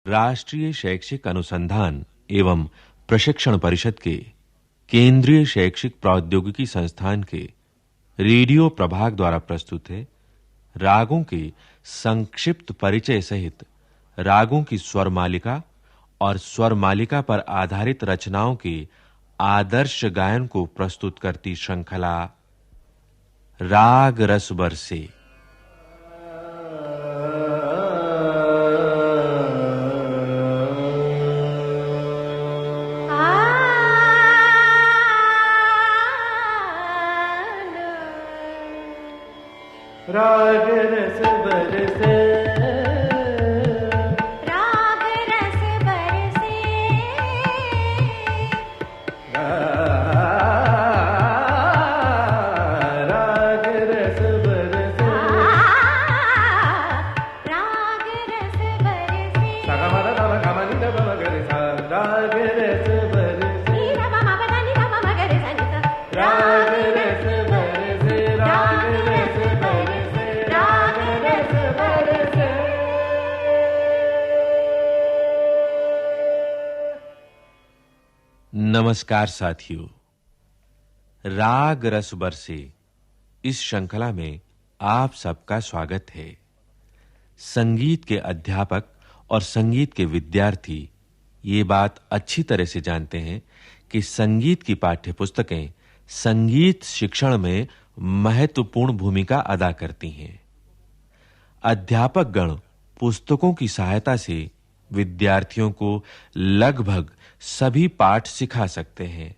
राष्ट्रीय शैक्षिक अनुसंधान एवं प्रशिक्षण परिषद के केंद्रीय शैक्षिक प्रौद्योगिकी संस्थान के रेडियो प्रभाग द्वारा प्रस्तुत है रागों के संक्षिप्त परिचय सहित रागों की स्वर मालिका और स्वर मालिका पर आधारित रचनाओं के आदर्श गायन को प्रस्तुत करती श्रृंखला राग रस बरसे। राग रस बरसे, राग रस बरसे, राग रस बरसे, राग रस बरसे, सगमद तम गमनिद बम गरिसा, राग रस बरसे, नीरम मपद निरम मगर सनिता, राग रस बरसे, राग रस बरसे, राग रस बरसे। नमस्कार साथियों, राग रस बरसे इस श्रृंखला में आप सबका स्वागत है। संगीत के अध्यापक और संगीत के विद्यार्थी ये बात अच्छी तरह से जानते हैं कि संगीत की पाठ्यपुस्तकें संगीत शिक्षण में महत्वपूर्ण भूमिका अदा करती हैं। अध्यापक गण पुस्तकों की सहायता से विद्यार्थियों को लगभग सभी पाठ सिखा सकते हैं,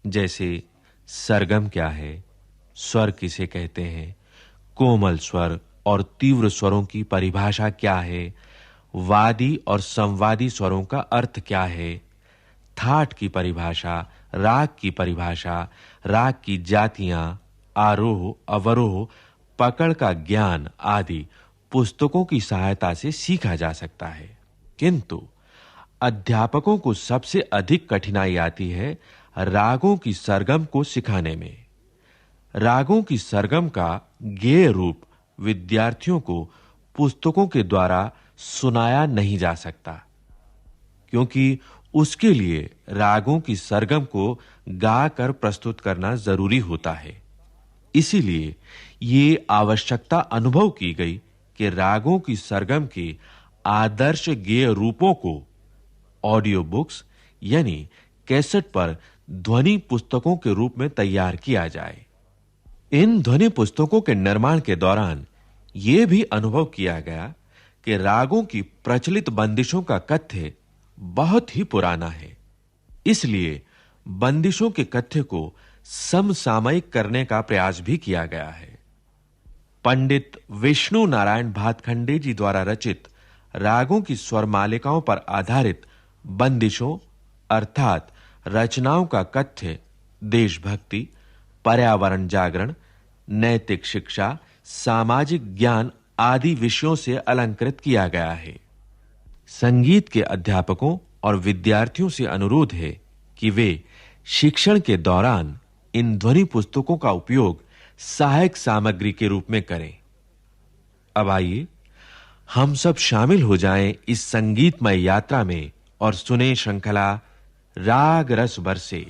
जैसे सरगम क्या है, स्वर किसे कहते हैं, कोमल स्वर और तीव्र स्वरों की परिभाषा क्या है, वादी और संवादी स्वरों का अर्थ क्या है, थाट की परिभाषा, राग की परिभाषा, राग की जातियां, आरोह, अवरोह, पकड़ का ज्ञान आदि पुस्तकों की सहायता से सीखा जा सकता है। किंतु अध्यापकों को सबसे अधिक कठिनाई आती है रागों की सरगम को सिखाने में। रागों की सरगम का गेय रूप विद्यार्थियों को पुस्तकों के द्वारा सुनाया नहीं जा सकता, क्योंकि उसके लिए रागों की सरगम को गाकर प्रस्तुत करना जरूरी होता है। इसीलिए ये आवश्यकता अनुभव की गई कि रागों की सरगम के आदर्श गेय रूपों को ऑडियो बुक्स यानी कैसेट पर ध्वनि पुस्तकों के रूप में तैयार किया जाए। इन ध्वनि पुस्तकों के निर्माण के दौरान यह भी अनुभव किया गया कि रागों की प्रचलित बंदिशों का कथ्य बहुत ही पुराना है। इसलिए बंदिशों के कथ्य को समसामयिक करने का प्रयास भी किया गया है। पंडित विष्णु नारायण भातखंडे जी द्वारा रचित रागों की स्वर मालिकाओं पर आधारित बंदिशों अर्थात रचनाओं का कथ्य देशभक्ति, पर्यावरण जागरण, नैतिक शिक्षा, सामाजिक ज्ञान आदि विषयों से अलंकृत किया गया है। संगीत के अध्यापकों और विद्यार्थियों से अनुरोध है कि वे शिक्षण के दौरान इन ध्वनि पुस्तकों का उपयोग सहायक सामग्री के रूप में करें। अब आइए हम सब शामिल हो जाएं इस संगीतमय यात्रा में और सुने श्रृंखला राग रस बरसे।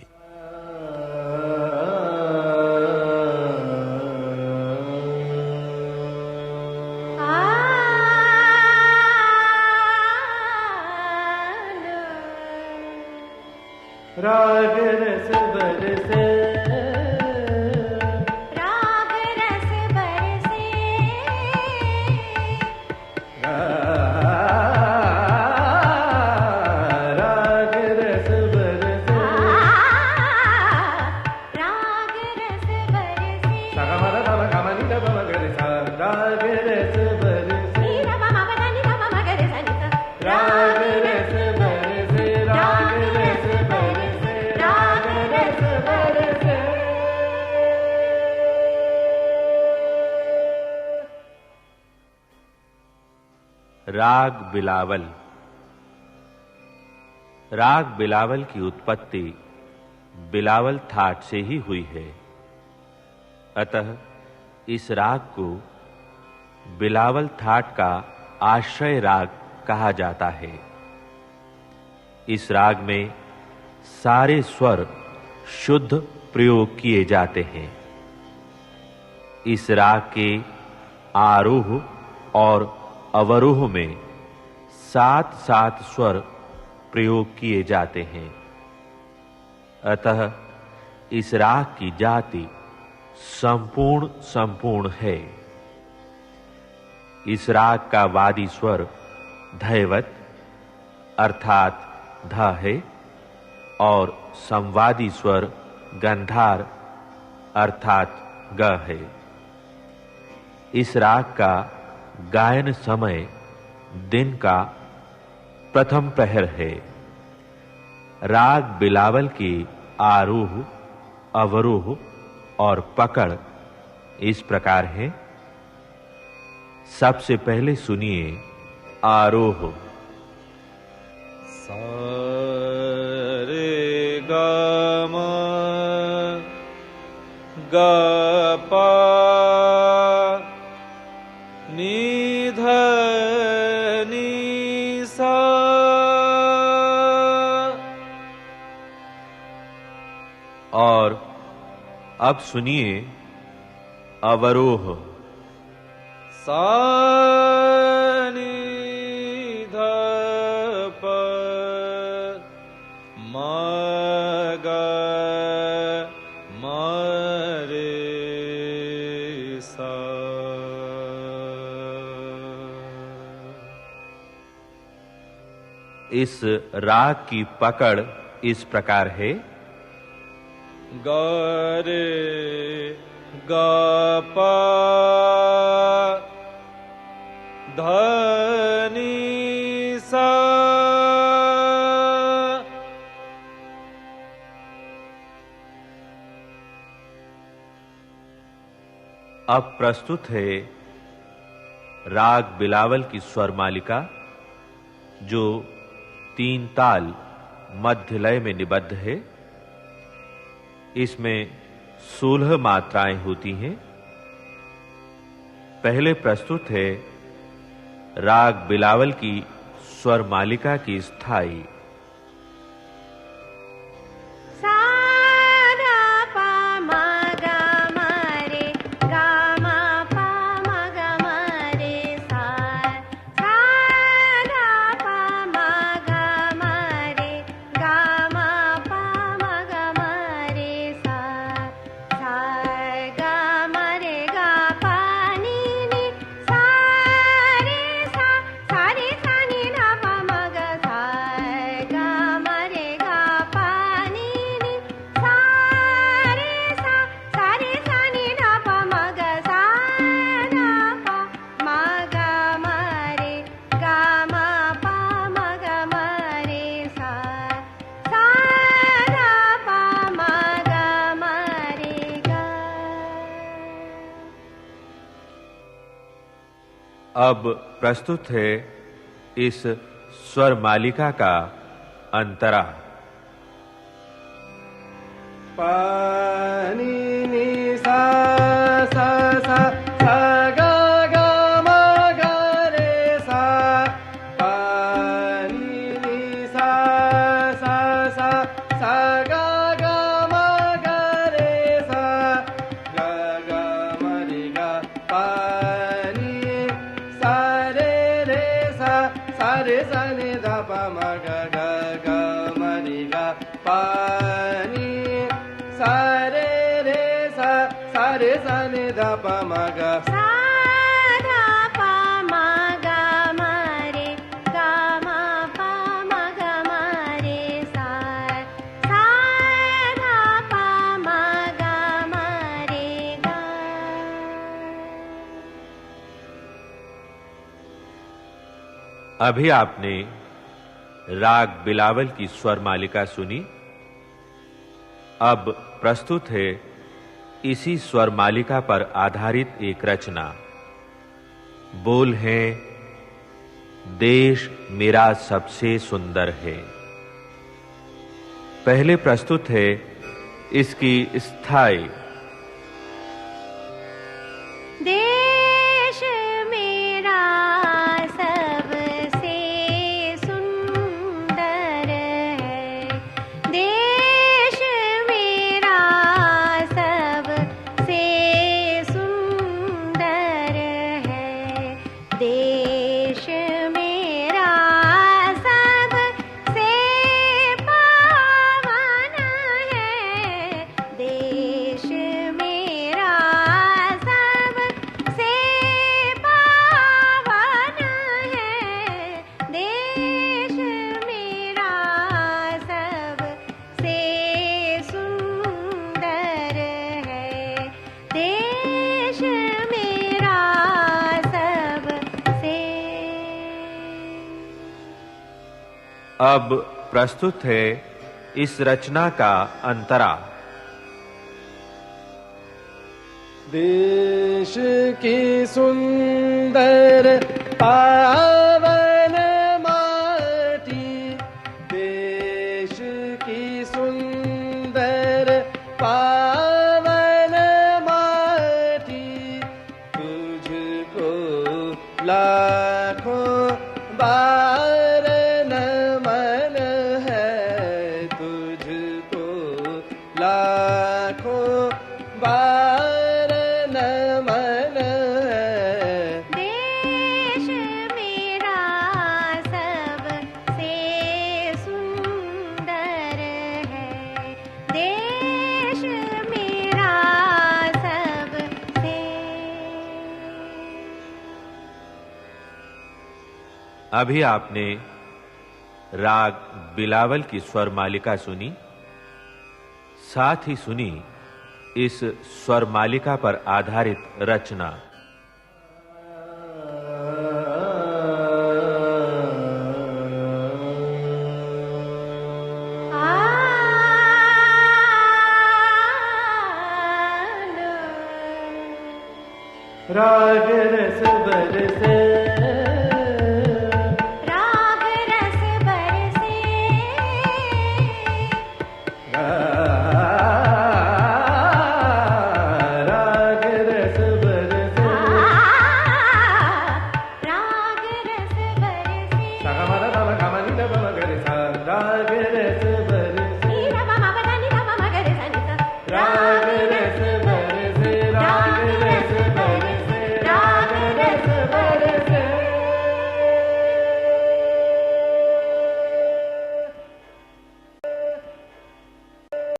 राग रस बरसे, राग रस बरसे, राग रस बरसे, राग रस बरसे, सगमद तम गमनिद बम गरिसा, राग रस बरसे, नीरम मपद निरम मगर सनिता, राग रस बरसे, राग रस बरसे, राग रस बरसे। राग बिलावल। राग बिलावल की उत्पत्ति बिलावल थाट से ही हुई है। अतः इस राग को बिलावल थाट का आश्रय राग कहा जाता है। इस राग में सारे स्वर शुद्ध प्रयोग किए जाते हैं। इस राग के आरोह और अवरोह में 7-7 स्वर प्रयोग किए जाते हैं। अतः इस राग की जाति संपूर्ण है। इस राग का वादी स्वर धैवत अर्थात ध है और संवादी स्वर गंधार अर्थात ग है। इस राग का गायन समय दिन का प्रथम पहर है। राग बिलावल की आरोह, अवरोह और पकड़ इस प्रकार है। सबसे पहले सुनिए आरोह। सा रे ग म ग प नि ध नि सा। और अब सुनिए अवरोह। सा नि ध प म ग म रे सा। इस राग की पकड़ इस प्रकार है। ग रे ग प ध नि सा। अब प्रस्तुत है राग बिलावल की स्वर मालिका, जो 3 ताल मध्य लय में निबद्ध है। इसमें 16 मात्राएं होती हैं। पहले प्रस्तुत है राग बिलावल की स्वर मालिका की स्थाई। सा धा पा मा गा मा रे गा मा पा मा गा मा रे सा। सा धा पा मा गा मा रे गा मा पा मा गा मा रे सा। सा गा मा रे गा पा नी नी सा रे सा। सा रे सा नी धा पा मा गा सा गा मा रे गा पा नी नी सा रे सा। सा रे सा नी धा पा मा गा सा धा पा मा गा मा रे गा मा पा मा गा मा रे सा। सा धा पा मा गा मा रे गा। अब प्रस्तुत है इस स्वर मालिका का अंतरा। पा नी नी सा सा सा सा गा गा मा गा रे सा। पा नी नी सा सा सा सा गा गा मा गा रे सा। गा गा मा रे गा पा नी सा रे सा रे सा नि धा पा मा गा गा गा मा रे गा पा नी सा रे सा नि धा पा मा गा। सा धा पा मा गा मा रे गा मा पा मा गा मा रे सा। सा धा पा मा गा मा रे गा। अभी आपने राग बिलावल की स्वर मालिका सुनी। अब प्रस्तुत है इसी स्वर मालिका पर आधारित एक रचना। बोल हैं देश मेरा सबसे सुंदर है। पहले प्रस्तुत है इसकी स्थाई। देश मेरा सबसे सुंदर अब प्रस्तुत है इस रचना का अंतरा। देश की सुंदर पावन माटी, देश की सुंदर पावन माटी, तुझको लाखों बार नमन है, तुझको लाखों बार नमन है। देश मेरा सबसे सुंदर है, देश मेरा सबसे। अभी आपने राग बिलावल की स्वर मालिका सुनी, साथ ही सुनी इस स्वर मालिका पर आधारित रचना। राग रस